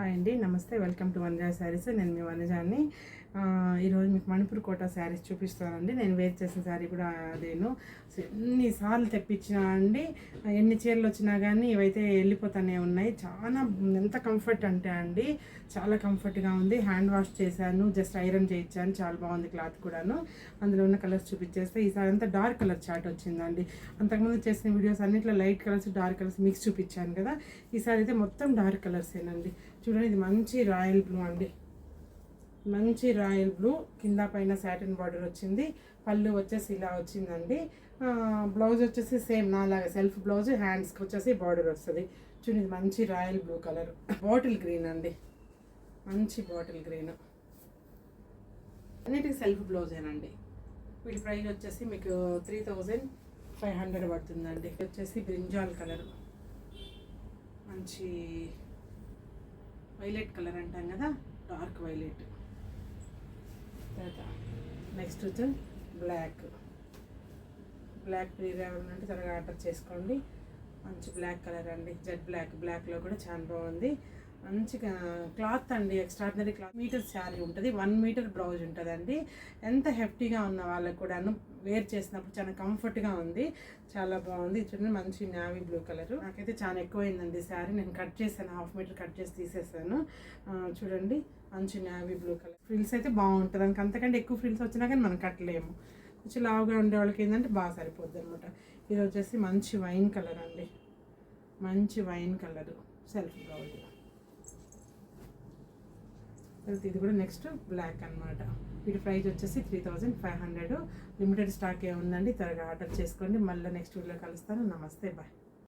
Hi అండి, నమస్తే. Welcome to Vanaja saris. నేను మీ వనజాని. ఈరోజు మీకు మణిపూర్ కోటా శారీస్ చూపిస్తానండి. నేను వేర్ చేసిన శారీ కూడా అదేను. ఎన్నిసార్లు తెప్పించినా అండి, ఎన్ని చీరలు వచ్చినా కానీ ఇవైతే వెళ్ళిపోతూనే ఉన్నాయి. చాలా ఎంత కంఫర్ట్ అంటే అండి, చాలా కంఫర్ట్గా ఉంది. హ్యాండ్ వాష్ చేశాను, జస్ట్ ఐరన్ చేయించాను, చాలా బాగుంది క్లాత్ కూడాను. అందులో ఉన్న కలర్స్ చూపించేస్తే ఈసారి అంతా డార్క్ కలర్ చార్ట్ వచ్చిందండి. అంతకుముందు చేసిన వీడియోస్ అన్నింటిలో light colours dark colours mix చూపించాను కదా, ఈసారి అయితే మొత్తం డార్క్ కలర్సేనండి. చూడండి, ఇది మంచి రాయల్ బ్లూ అండి, మంచి రాయల్ బ్లూ. కింద పైన సాటిన్ బార్డర్ వచ్చింది. పళ్ళు వచ్చేసి ఇలా వచ్చిందండి. బ్లౌజ్ వచ్చేసి సేమ్ నాలాగా సెల్ఫ్ బ్లౌజ్, హ్యాండ్స్కి వచ్చేసి బార్డర్ వస్తుంది. చూడండి, మంచి royal blue colour. Bottle green అండి, మంచి బాటిల్ గ్రీన్. అన్నిటికీ సెల్ఫ్ బ్లౌజేనండి. వీటి ప్రైస్ వచ్చేసి మీకు 3500 పడుతుందండి. వచ్చేసి బ్రింజాల్ కలర్, మంచి వైలెట్ కలర్ అంటాం కదా, డార్క్ వైలెట్. తర్వాత నెక్స్ట్ వచ్చి బ్లాక్. బ్లాక్ ప్రీర్ ఎవరంటే త్వరగా ఆర్డర్ చేసుకోండి. మంచి బ్లాక్ కలర్ అండి, జెడ్ బ్లాక్. బ్లాక్లో కూడా చాలా బాగుంది. మంచిగా క్లాత్ అండి, ఎక్స్ట్రాడినరీ క్లాత్. మీటర్ శారీ ఉంటుంది, 1 మీటర్ బ్లౌజ్ ఉంటుందండి. ఎంత హెఫ్టీగా ఉన్న వాళ్ళకు కూడాను వేర్ చేసినప్పుడు చాలా కంఫర్ట్గా ఉంది, చాలా బాగుంది. చూడండి, మంచి నావీ బ్లూ కలర్. నాకైతే చాలా ఎక్కువైందండి శారీ. నేను కట్ చేశాను, 1/2 మీటర్ కట్ చేసి తీసేసాను. చూడండి, మంచి నావీ బ్లూ కలర్. ఫ్రిల్స్ అయితే బాగుంటుంది, దానికి అంతకంటే ఎక్కువ ఫ్రిల్స్ వచ్చినా కానీ మనం కట్టలేము. కొంచెం లావుగా ఉండే వాళ్ళకి ఏంటంటే బాగా సరిపోద్ది అనమాట. ఇది వచ్చేసి మంచి వైన్ కలర్ అండి, మంచి వైన్ కలర్ సెల్ఫ్ బ్లౌజ్. ఇది కూడా నెక్స్ట్ బ్లాక్ అనమాట. వీటి ప్రైస్ వచ్చేసి 3500. లిమిటెడ్ స్టాక్ ఉందండి, త్వరగా ఆర్డర్ చేసుకోండి. మళ్ళీ నెక్స్ట్ వీడియోలో కలుస్తాను. నమస్తే, బాయ్.